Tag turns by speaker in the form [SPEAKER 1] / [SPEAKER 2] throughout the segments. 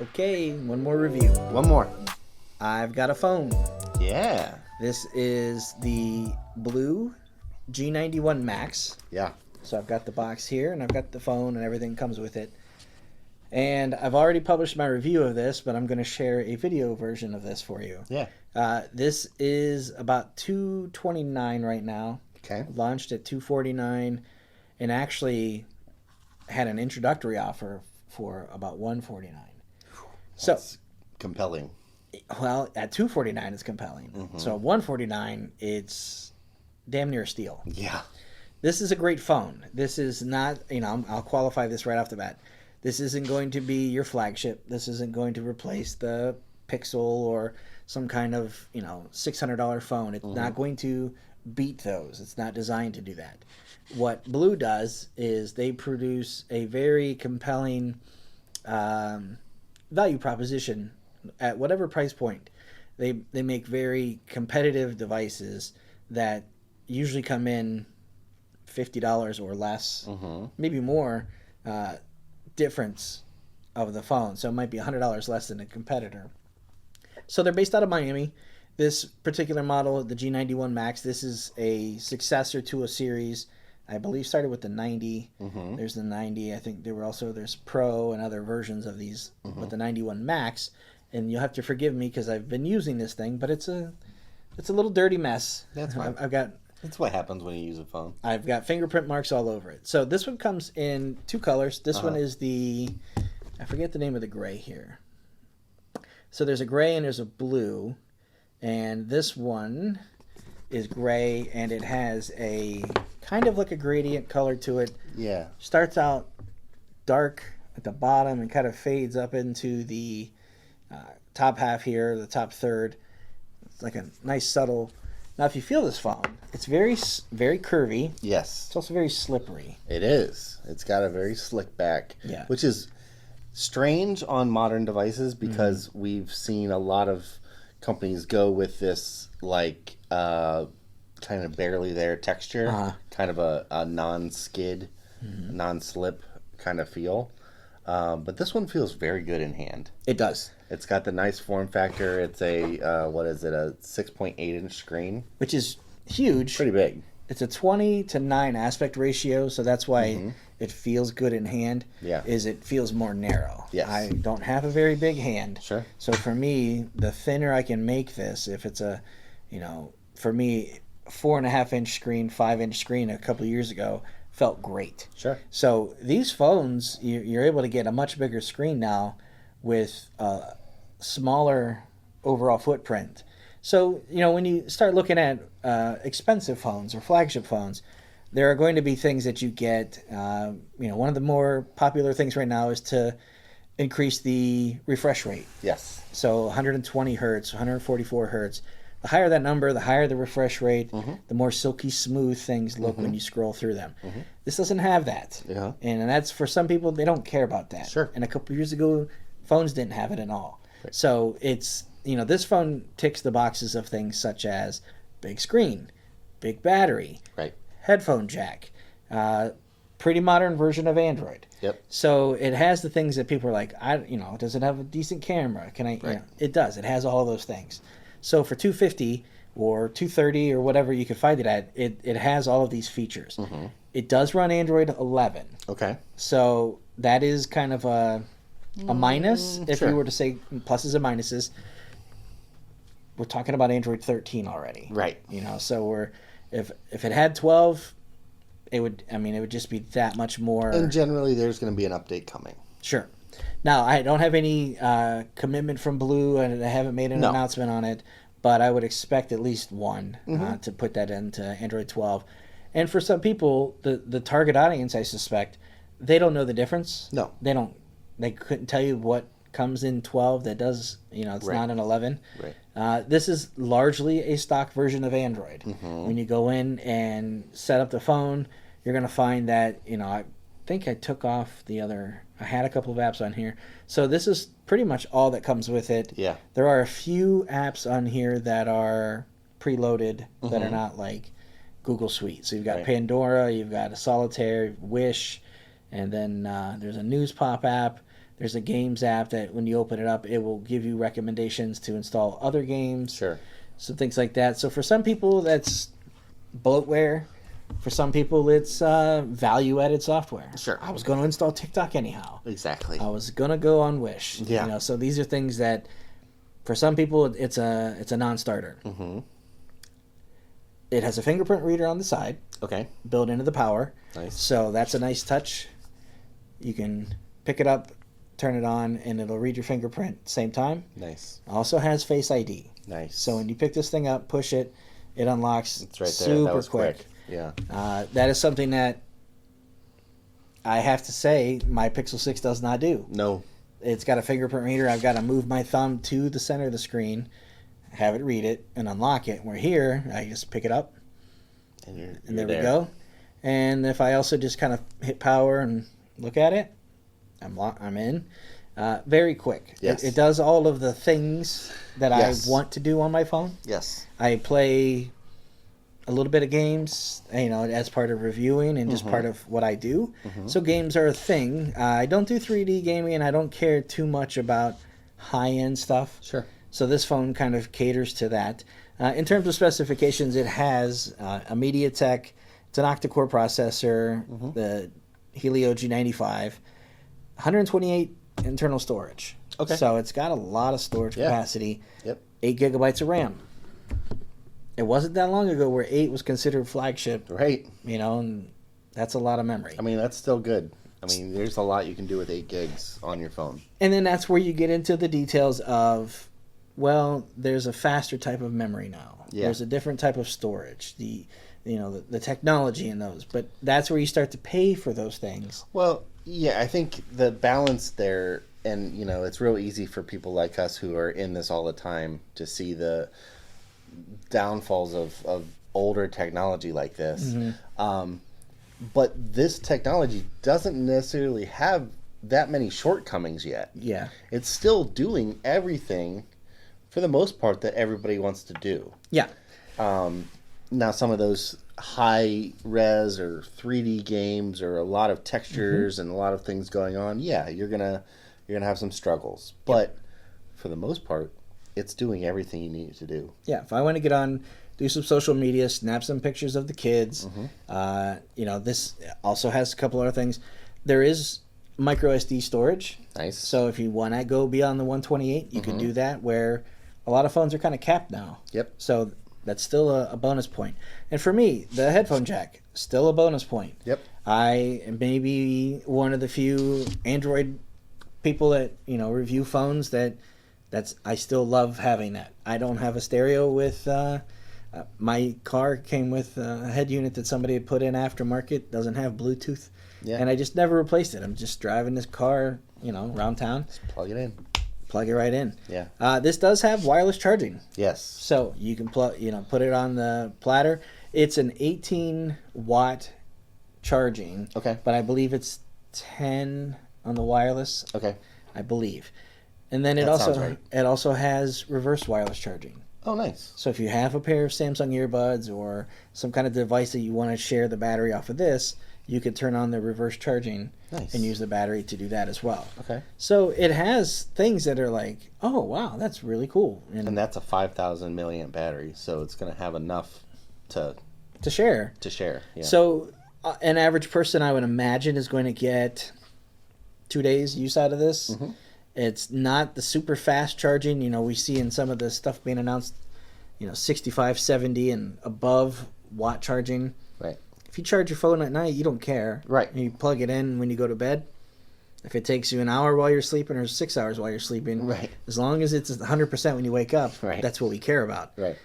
[SPEAKER 1] Okay, one more review.
[SPEAKER 2] One more.
[SPEAKER 1] I've got a phone.
[SPEAKER 2] Yeah.
[SPEAKER 1] This is the BLU G91 Max.
[SPEAKER 2] Yeah.
[SPEAKER 1] So I've got the box here, and I've got the phone, and everything comes with it. And I've already published my review of this, but I'm going to share a video version of this for you.
[SPEAKER 2] Yeah.
[SPEAKER 1] This is about $229 right now.
[SPEAKER 2] Okay.
[SPEAKER 1] Launched at $249, and actually had an introductory offer for about $149. So
[SPEAKER 2] compelling.
[SPEAKER 1] Well, at $249 it's compelling.
[SPEAKER 2] Mm-hmm.
[SPEAKER 1] So at $149 it's damn near a steal.
[SPEAKER 2] Yeah.
[SPEAKER 1] This is a great phone. This is not, I'll qualify this right off the bat. This isn't going to be your flagship. This isn't going to replace the Pixel or some kind of, $600 phone. It's not going to beat those. It's not designed to do that. What BLU does is they produce a very compelling value proposition at whatever price point. They make very competitive devices that usually come in $50 or less, maybe more difference of the phone. So it might be $100 less than a competitor. So they're based out of Miami. This particular model, the G91 Max, this is a successor to a series. I believe started with the 90. There's the 90. I think there's Pro and other versions of these, but the 91 Max. And you'll have to forgive me because I've been using this thing, but it's a little dirty mess.
[SPEAKER 2] That's fine. That's what happens when you use a phone.
[SPEAKER 1] I've got fingerprint marks all over it. So this one comes in two colors. This one is I forget the name of the gray here. So there's a gray and there's a blue, and this one is gray, and it has a kind of like a gradient color to it.
[SPEAKER 2] Yeah. Starts
[SPEAKER 1] out dark at the bottom and kind of fades up into the top half here, the top third. It's like a nice subtle. Now, if you feel this phone, it's very, very curvy.
[SPEAKER 2] Yes.
[SPEAKER 1] It's also very slippery.
[SPEAKER 2] It is. It's got a very slick back,
[SPEAKER 1] yeah,
[SPEAKER 2] which is strange on modern devices because we've seen a lot of companies go with this like kind of barely there texture, kind of a non-skid, non-slip kind of feel. But this one feels very good in hand.
[SPEAKER 1] It does.
[SPEAKER 2] It's got the nice form factor. It's a, a 6.8-inch screen.
[SPEAKER 1] Which is huge.
[SPEAKER 2] Pretty big.
[SPEAKER 1] It's a 20:9 aspect ratio, so that's why it feels good in hand.
[SPEAKER 2] Yeah.
[SPEAKER 1] It feels more narrow.
[SPEAKER 2] Yes.
[SPEAKER 1] I don't have a very big hand.
[SPEAKER 2] Sure.
[SPEAKER 1] So for me, the thinner I can make this, if it's for me, 4.5-inch screen, 5-inch screen a couple of years ago felt great.
[SPEAKER 2] Sure.
[SPEAKER 1] So these phones, you're able to get a much bigger screen now with a smaller overall footprint. So, when you start looking at expensive phones or flagship phones, there are going to be things that you get. One of the more popular things right now is to increase the refresh rate.
[SPEAKER 2] Yes.
[SPEAKER 1] So 120 hertz, 144 hertz. The higher that number, the higher the refresh rate, the more silky smooth things look when you scroll through them. This doesn't have that.
[SPEAKER 2] Yeah.
[SPEAKER 1] And that's, for some people, they don't care about that.
[SPEAKER 2] Sure.
[SPEAKER 1] And a couple of years ago, phones didn't have it at all.
[SPEAKER 2] Right.
[SPEAKER 1] So it's, this phone ticks the boxes of things such as big screen, big battery,
[SPEAKER 2] right,
[SPEAKER 1] headphone jack, pretty modern version of Android.
[SPEAKER 2] Yep.
[SPEAKER 1] So it has the things that people are like, does it have a decent camera? Can I?
[SPEAKER 2] Right.
[SPEAKER 1] It does. It has all those things. So for $250 or $230 or whatever you could find it at, it has all of these features. It does run Android 11.
[SPEAKER 2] Okay.
[SPEAKER 1] So that is kind of a minus if
[SPEAKER 2] sure.
[SPEAKER 1] you were to say pluses and minuses. We're talking about Android 13 already.
[SPEAKER 2] Right.
[SPEAKER 1] So if it had 12, it would just be that much more.
[SPEAKER 2] And generally there's going to be an update coming.
[SPEAKER 1] Sure. Now, I don't have any commitment from BLU, and I haven't made an announcement on it, but I would expect at least one to put that into Android 12. And for some people, the target audience, I suspect, they don't know the difference.
[SPEAKER 2] No.
[SPEAKER 1] They couldn't tell you what comes in 12 that does, it's
[SPEAKER 2] right.
[SPEAKER 1] not an 11.
[SPEAKER 2] Right.
[SPEAKER 1] This is largely a stock version of Android. When you go in and set up the phone, you're going to find that, I think I took off I had a couple of apps on here. So this is pretty much all that comes with it.
[SPEAKER 2] Yeah.
[SPEAKER 1] There are a few apps on here that are preloaded that are not like Google Suite. So you've got Pandora, you've got a Solitaire, Wish, and then there's a News Pop app. There's a games app that when you open it up, it will give you recommendations to install other games.
[SPEAKER 2] Sure.
[SPEAKER 1] So things like that. So for some people, that's bloatware. For some people, it's value-added software.
[SPEAKER 2] Sure.
[SPEAKER 1] I was going to install TikTok anyhow.
[SPEAKER 2] Exactly.
[SPEAKER 1] I was going to go on Wish.
[SPEAKER 2] Yeah.
[SPEAKER 1] You know, so these are things that, for some people, it's a non-starter.
[SPEAKER 2] Mm-hmm.
[SPEAKER 1] It has a fingerprint reader on the side.
[SPEAKER 2] Okay.
[SPEAKER 1] Built into the power.
[SPEAKER 2] Nice.
[SPEAKER 1] So that's a nice touch. You can pick it up, turn it on, and it'll read your fingerprint at the same time.
[SPEAKER 2] Nice.
[SPEAKER 1] Also has Face ID.
[SPEAKER 2] Nice.
[SPEAKER 1] So when you pick this thing up, push it, it unlocks.
[SPEAKER 2] It's right there.
[SPEAKER 1] Super
[SPEAKER 2] That was
[SPEAKER 1] quick.
[SPEAKER 2] Yeah.
[SPEAKER 1] That is something that I have to say my Pixel 6 does not do.
[SPEAKER 2] No.
[SPEAKER 1] It's got a fingerprint reader. I've got to move my thumb to the center of the screen, have it read it, and unlock it. Where here, I just pick it up,
[SPEAKER 2] And
[SPEAKER 1] there we go. And if I also just kind of hit power and look at it, I'm in. Very quick.
[SPEAKER 2] Yes.
[SPEAKER 1] It does all of the things that
[SPEAKER 2] Yes.
[SPEAKER 1] I want to do on my phone.
[SPEAKER 2] Yes.
[SPEAKER 1] I play a little bit of games, you know, as part of reviewing and just part of what I do. So games are a thing. I don't do 3D gaming, and I don't care too much about high-end stuff.
[SPEAKER 2] Sure.
[SPEAKER 1] So this phone kind of caters to that. In terms of specifications, it has a MediaTek, it's an octa-core processor, the Helio G95, 128 internal storage.
[SPEAKER 2] Okay.
[SPEAKER 1] So it's got a lot of storage capacity.
[SPEAKER 2] Yep.
[SPEAKER 1] 8 gigabytes of RAM. It wasn't that long ago where 8 was considered flagship,
[SPEAKER 2] Right.
[SPEAKER 1] you know, and that's a lot of memory.
[SPEAKER 2] I mean, that's still good. I mean, there's a lot you can do with 8 gigs on your phone.
[SPEAKER 1] And then that's where you get into the details of, well, there's a faster type of memory now.
[SPEAKER 2] Yeah.
[SPEAKER 1] There's a different type of storage, the technology in those. But that's where you start to pay for those things.
[SPEAKER 2] Well, yeah, I think the balance there, and, you know, it's real easy for people like us who are in this all the time to see the downfalls of older technology like this. But this technology doesn't necessarily have that many shortcomings yet.
[SPEAKER 1] Yeah.
[SPEAKER 2] It's still doing everything, for the most part, that everybody wants to do.
[SPEAKER 1] Yeah.
[SPEAKER 2] Now, some of those high res or 3D games or a lot of textures and a lot of things going on, yeah, you're gonna have some struggles. But for the most part, it's doing everything you need it to do.
[SPEAKER 1] Yeah. If I want to get on, do some social media, snap some pictures of the kids, you know, this also has a couple other things. There is micro SD storage.
[SPEAKER 2] Nice.
[SPEAKER 1] So if you want to go beyond the 128, you can do that, where a lot of phones are kind of capped now.
[SPEAKER 2] Yep.
[SPEAKER 1] So that's still a bonus point. And for me, the headphone jack, still a bonus point.
[SPEAKER 2] Yep.
[SPEAKER 1] I am maybe one of the few Android people that, you know, review phones I still love having that. I don't have a stereo with, my car came with a head unit that somebody had put in aftermarket, doesn't have Bluetooth.
[SPEAKER 2] Yeah.
[SPEAKER 1] And I just never replaced it. I'm just driving this car, you know, around town.
[SPEAKER 2] Just plug it in.
[SPEAKER 1] Plug it right in.
[SPEAKER 2] Yeah.
[SPEAKER 1] This does have wireless charging.
[SPEAKER 2] Yes.
[SPEAKER 1] So you can put it on the platter. It's an 18-watt charging.
[SPEAKER 2] Okay.
[SPEAKER 1] But I believe it's 10 on the wireless.
[SPEAKER 2] Okay.
[SPEAKER 1] I believe. And then it
[SPEAKER 2] That sounds
[SPEAKER 1] also
[SPEAKER 2] right.
[SPEAKER 1] it also has reverse wireless charging.
[SPEAKER 2] Oh, nice.
[SPEAKER 1] So if you have a pair of Samsung earbuds or some kind of device that you want to share the battery off of this, you could turn on the reverse charging
[SPEAKER 2] Nice.
[SPEAKER 1] and use the battery to do that as well.
[SPEAKER 2] Okay.
[SPEAKER 1] So it has things that are like, oh, wow, that's really cool.
[SPEAKER 2] And that's a 5,000 milliamp battery, so it's going to have enough to
[SPEAKER 1] share.
[SPEAKER 2] Yeah.
[SPEAKER 1] So an average person, I would imagine, is going to get 2 days use out of this. It's not the super fast charging. You know, we see in some of the stuff being announced, you know, 65, 70 and above watt charging.
[SPEAKER 2] Right.
[SPEAKER 1] If you charge your phone at night, you don't care.
[SPEAKER 2] Right.
[SPEAKER 1] You plug it in when you go to bed. If it takes you an hour while you're sleeping or 6 hours while you're sleeping,
[SPEAKER 2] Right.
[SPEAKER 1] as long as it's 100% when you wake up,
[SPEAKER 2] Right.
[SPEAKER 1] that's what we care about.
[SPEAKER 2] Right.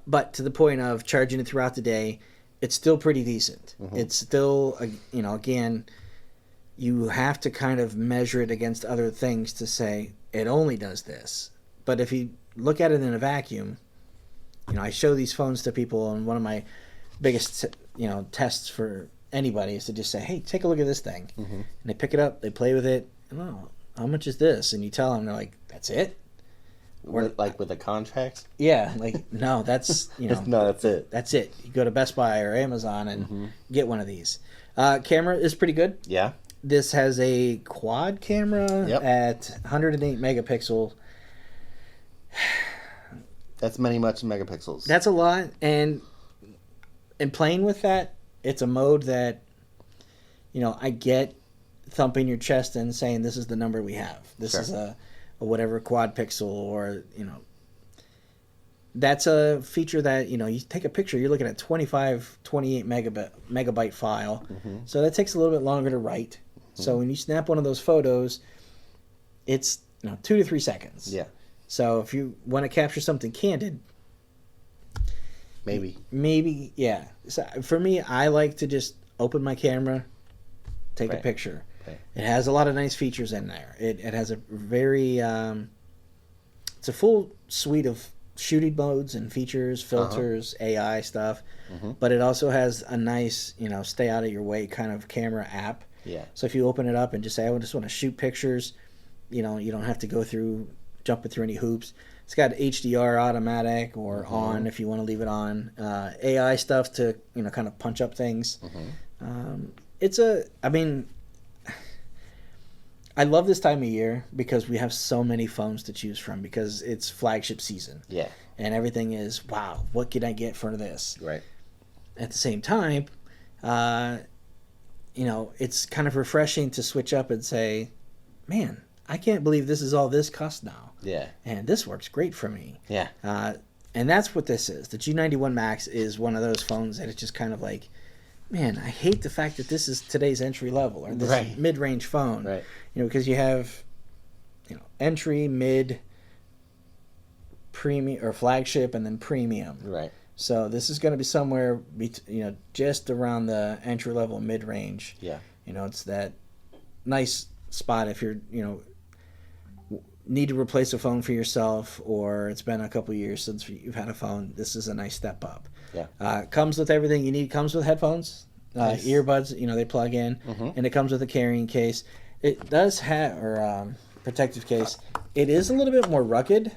[SPEAKER 1] But to the point of charging it throughout the day, it's still pretty decent. It's still, you know, again, you have to kind of measure it against other things to say it only does this. But if you look at it in a vacuum, you know, I show these phones to people, and one of my biggest, you know, tests for anybody is to just say, hey, take a look at this thing. And they pick it up, they play with it, and, oh, how much is this? And you tell them, they're like, that's it?
[SPEAKER 2] Like with the contracts?
[SPEAKER 1] Yeah, like, no, that's, you know.
[SPEAKER 2] No, that's it.
[SPEAKER 1] That's it. You go to Best Buy or Amazon and get one of these. Camera is pretty good.
[SPEAKER 2] Yeah.
[SPEAKER 1] This has a quad camera at 108 megapixel.
[SPEAKER 2] That's much megapixels.
[SPEAKER 1] That's a lot, and playing with that, it's a mode that, I get thumping your chest and saying this is the number we have. This is a whatever quad pixel, or that's a feature that you take a picture, you're looking at 28 megabyte file, so that takes a little bit longer to write. So when you snap one of those photos, it's 2 to 3 seconds.
[SPEAKER 2] Yeah.
[SPEAKER 1] So if you want to capture something candid, maybe, yeah. So for me, I like to just open my camera, take a picture. Right. It has a lot of nice features in there. It has a very it's a full suite of shooting modes and features, filters, AI stuff, but it also has a nice stay out of your way kind of camera app.
[SPEAKER 2] Yeah.
[SPEAKER 1] So if you open it up and just say, I just want to shoot pictures, you don't have to go jumping through any hoops. It's got HDR automatic or on if you want to leave it on. AI stuff to kind of punch up things. I love this time of year because we have so many phones to choose from because it's flagship season.
[SPEAKER 2] Yeah.
[SPEAKER 1] And everything is, wow, what can I get for this?
[SPEAKER 2] Right.
[SPEAKER 1] At the same time, it's kind of refreshing to switch up and say, man, I can't believe this is all this costs now.
[SPEAKER 2] Yeah.
[SPEAKER 1] And this works great for me.
[SPEAKER 2] Yeah.
[SPEAKER 1] And that's what this is. The G91 Max is one of those phones that it's just kind of like, man, I hate the fact that this is today's entry level or this mid-range phone.
[SPEAKER 2] Right.
[SPEAKER 1] Because you have, entry, mid, premium, or flagship, and then premium.
[SPEAKER 2] Right.
[SPEAKER 1] So this is going to be somewhere, just around the entry level, mid range.
[SPEAKER 2] Yeah.
[SPEAKER 1] It's that nice spot if you're, need to replace a phone for yourself, or it's been a couple years since you've had a phone. This is a nice step up.
[SPEAKER 2] Yeah.
[SPEAKER 1] Comes with everything you need. Comes with headphones, nice. Earbuds. They plug in, and it comes with a carrying case. It does have protective case. It is a little bit more rugged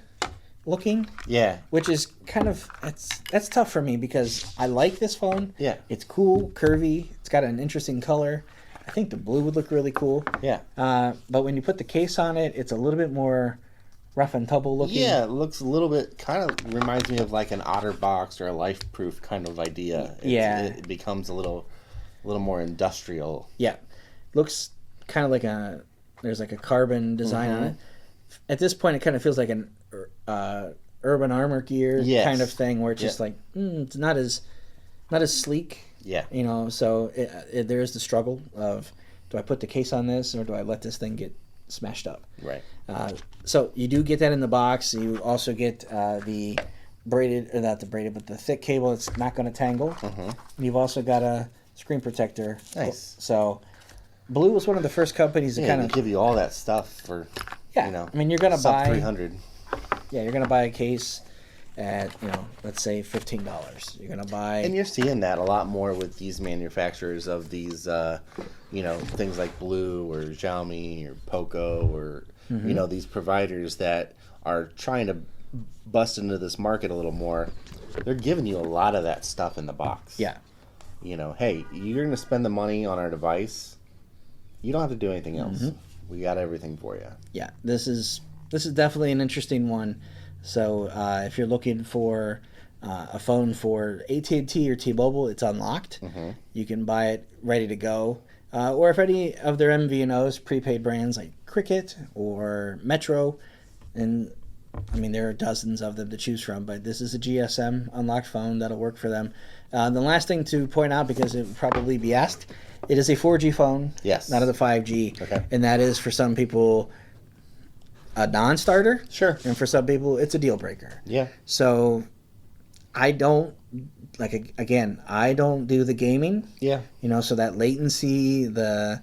[SPEAKER 1] looking.
[SPEAKER 2] Yeah.
[SPEAKER 1] Which is kind of that's tough for me because I like this phone.
[SPEAKER 2] Yeah.
[SPEAKER 1] It's cool, curvy. It's got an interesting color. I think the blue would look really cool.
[SPEAKER 2] Yeah.
[SPEAKER 1] But when you put the case on it, it's a little bit more rough and tumble looking.
[SPEAKER 2] Yeah, it looks a little bit, kind of reminds me of like an OtterBox or a LifeProof kind of idea. It becomes a little more industrial.
[SPEAKER 1] Yeah. Looks kind of like there's like a carbon design on it. At this point, it kind of feels like an Urban Armor gear kind of thing where it's just like, it's not as sleek.
[SPEAKER 2] Yeah.
[SPEAKER 1] So there is the struggle of, do I put the case on this or do I let this thing get smashed up?
[SPEAKER 2] Right.
[SPEAKER 1] So you do get that in the box. You also get the braided, or not the braided, but the thick cable that's not going to tangle. You've also got a screen protector.
[SPEAKER 2] Nice.
[SPEAKER 1] So BLU was one of the first companies to kind of
[SPEAKER 2] give you all that stuff for,
[SPEAKER 1] I mean, you're going to buy
[SPEAKER 2] $300.
[SPEAKER 1] Yeah, you're going to buy a case at, let's say $15. You're going to buy...
[SPEAKER 2] And you're seeing that a lot more with these manufacturers of these, things like BLU or Xiaomi or Poco or, these providers that are trying to bust into this market a little more. They're giving you a lot of that stuff in the box.
[SPEAKER 1] Yeah.
[SPEAKER 2] Hey, you're going to spend the money on our device. You don't have to do anything else. We got everything for you.
[SPEAKER 1] Yeah, this is definitely an interesting one. So if you're looking for a phone for AT&T or T-Mobile, it's unlocked. You can buy it ready to go. Or if any of their MVNOs, prepaid brands like Cricket or Metro, and I mean there are dozens of them to choose from, but this is a GSM unlocked phone that'll work for them. The last thing to point out, because it will probably be asked, it is a 4G phone, not a 5G, and that is for some people a non-starter.
[SPEAKER 2] Sure.
[SPEAKER 1] And for some people, it's a deal breaker.
[SPEAKER 2] Yeah.
[SPEAKER 1] So I don't, I don't do the gaming.
[SPEAKER 2] Yeah.
[SPEAKER 1] So that latency, the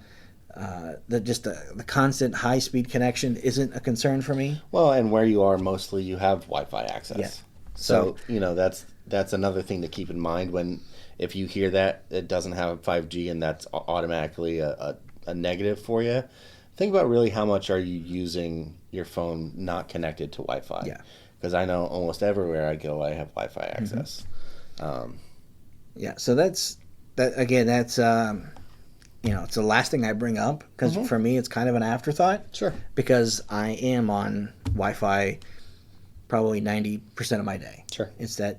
[SPEAKER 1] constant high-speed connection isn't a concern for me.
[SPEAKER 2] Well, and where you are mostly, you have Wi-Fi access.
[SPEAKER 1] Yeah.
[SPEAKER 2] So that's another thing to keep in mind if you hear that it doesn't have 5G and that's automatically a negative for you. Think about really how much are you using your phone not connected to Wi-Fi.
[SPEAKER 1] Yeah.
[SPEAKER 2] Because I know almost everywhere I go, I have Wi-Fi access.
[SPEAKER 1] Yeah. So that's it's the last thing I bring up because for me it's kind of an afterthought.
[SPEAKER 2] Sure.
[SPEAKER 1] Because I am on Wi-Fi probably 90% of my day.
[SPEAKER 2] Sure.
[SPEAKER 1] It's that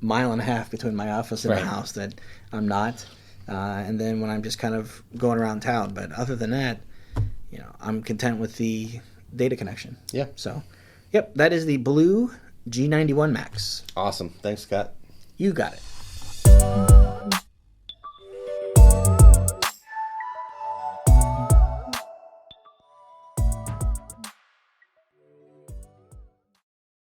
[SPEAKER 1] mile and a half between my office and my house that I'm not. And then when I'm just kind of going around town. But other than that, I'm content with the data connection.
[SPEAKER 2] Yeah.
[SPEAKER 1] So, yep, that is the BLU G91 Max.
[SPEAKER 2] Awesome. Thanks, Scott.
[SPEAKER 1] You got it.